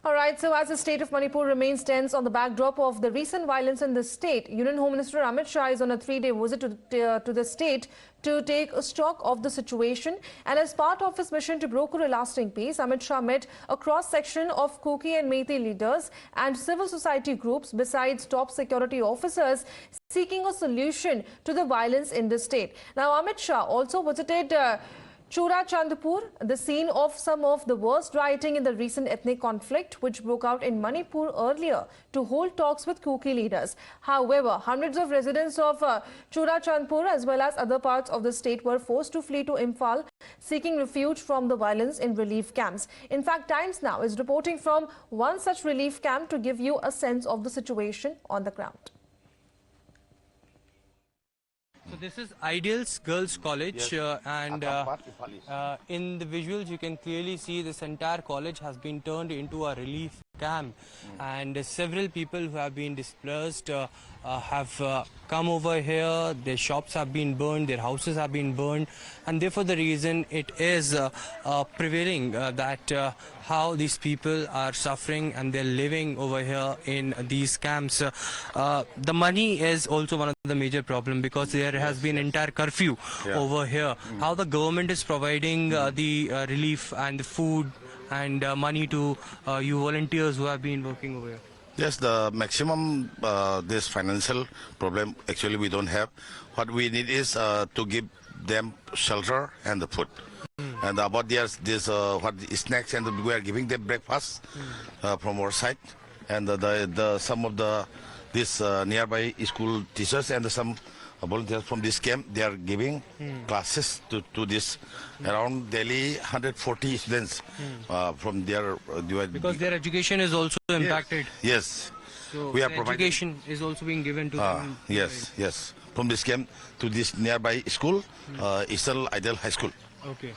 All right, so as the state of Manipur remains tense on the backdrop of the recent violence in the state, Union Home Minister Amit Shah is on a 3-day visit to the state to take stock of the situation. And as part of his mission to broker a lasting peace, Amit Shah met a cross-section of Koki and Meti leaders and civil society groups besides top security officers seeking a solution to the violence in the state. Now, Amit Shah also visited Chura Chandpur, the scene of some of the worst rioting in the recent ethnic conflict which broke out in Manipur earlier, to hold talks with Koki leaders. However, hundreds of residents of Chura Chandpur as well as other parts of the state were forced to flee to Imphal, seeking refuge from the violence in relief camps. In fact, Times Now is reporting from one such relief camp to give you a sense of the situation on the ground. So this is Ideals Girls College, and in the visuals you can clearly see this entire college has been turned into a relief camp, and several people who have been displaced have come over here. Their shops have been burned, their houses have been burned, and therefore the reason it is prevailing that how these people are suffering and they're living over here in these camps. The money is also one of the major problem, because there has been entire curfew over here. How the government is providing the relief and the food and money to you volunteers who have been working over here? Yes, the maximum this financial problem actually we don't have. What we need is to give them shelter and the food. And about this what snacks, and we are giving them breakfast from our side. And some of this nearby school teachers and some volunteers from this camp, they are giving classes to this around daily 140 students from their because their education is also impacted. Yes. So we are providing education is also being given to them. Yes. From this camp to this nearby school, Eastern Ideal High School. Okay.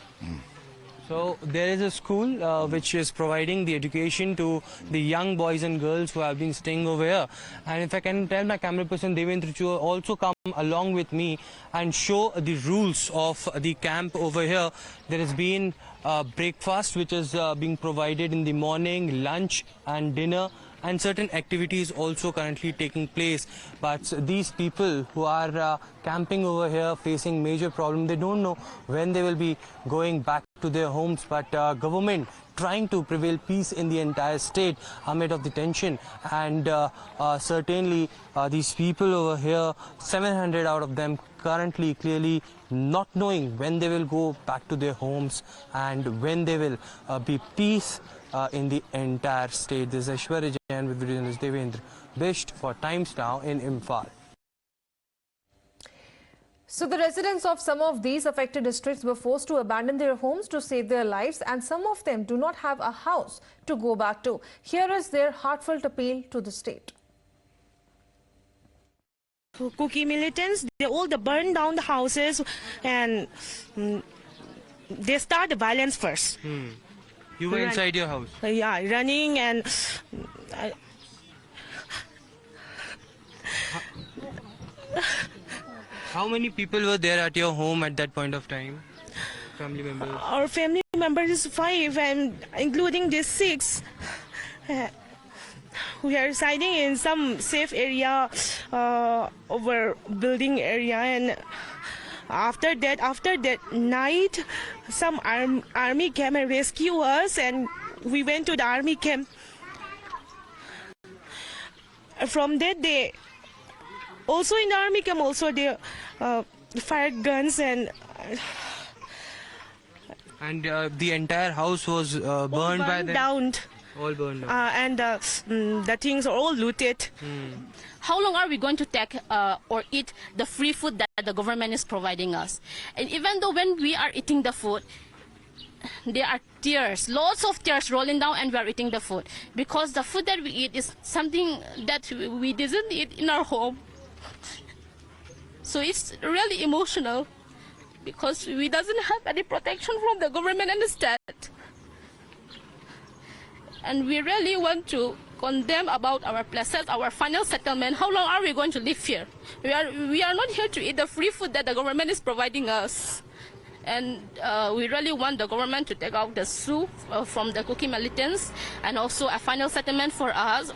So there is a school which is providing the education to the young boys and girls who have been staying over here. And if I can tell my camera person Devendra to also come along with me and show the rules of the camp over here. There has been breakfast which is being provided in the morning, lunch and dinner, and certain activities also currently taking place. But these people who are camping over here facing major problem, they don't know when they will be going back to their homes. But government trying to prevail peace in the entire state amid of the tension, and certainly these people over here, 700 out of them currently clearly not knowing when they will go back to their homes and when they will be peace in the entire state. This is Aishwarya Jain with video journalist Devendra Bisht for Times Now in Imphal. So the residents of some of these affected districts were forced to abandon their homes to save their lives, and some of them do not have a house to go back to. Here is their heartfelt appeal to the state. Koki militants, they all burn down the houses, and they start the violence first. You were inside your house? Yeah, running and... How many people were there at your home at that point of time? Family members? Our family members is 5, and including these 6. We are residing in some safe area over building area, and after that night, some army came and rescued us, and we went to the army camp. From that day, also in the army camp, also they fired guns, and the entire house was burned by them? Down. All burned down. And the things are all looted. How long are we going to take or eat the free food that the government is providing us? And even though when we are eating the food, there are tears, lots of tears rolling down, and we are eating the food. Because the food that we eat is something that we didn't eat in our home. So it's really emotional, because we doesn't have any protection from the government and the state. And we really want to condemn about our places, our final settlement. How long are we going to live here? We are not here to eat the free food that the government is providing us. And we really want the government to take out the sue from the Koki militants, and also a final settlement for us